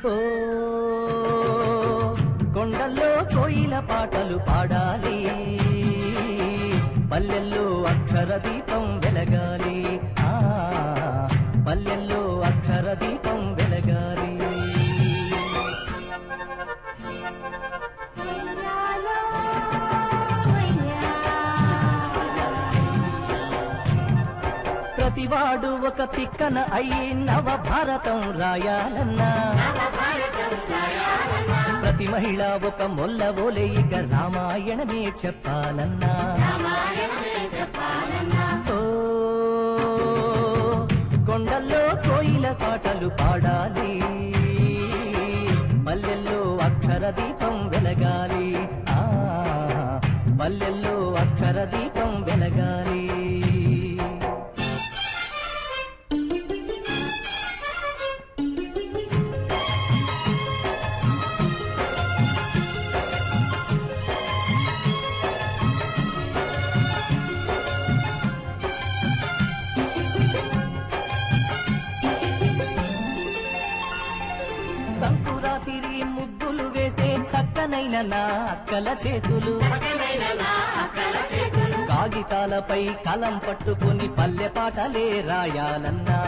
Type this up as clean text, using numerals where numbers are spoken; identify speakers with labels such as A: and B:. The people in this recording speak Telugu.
A: ఓ కొండల్లో కోయిల పాటలు పాడాలి, పల్లెల్లో అక్షర దీపం వెలగాలి, పల్లెల్లో అక్షర దీపం వెలగాలి. ప్రతివాడు ఒక తిక్కన అయి నవ భారతం రాయాలన్నా, ప్రతి మహిళ ఒక మొల్ల ఓలే ఇక రామాయణమే చెప్పాలన్నా. ఓ కొండల్లో కోయిల పాటలు పాడాలి, పల్లెల్లో అక్షర దీపం వెలగాలి, పల్లెల్లో అక్షర దీపం వెలగాలి. సంకురాతిరి ముగ్గులు వేసే చక్కనైన నా అక్కల చేతులు, కాగితాలపై కలం పట్టుకుని పల్లె పాటలే రాయాలన్నా.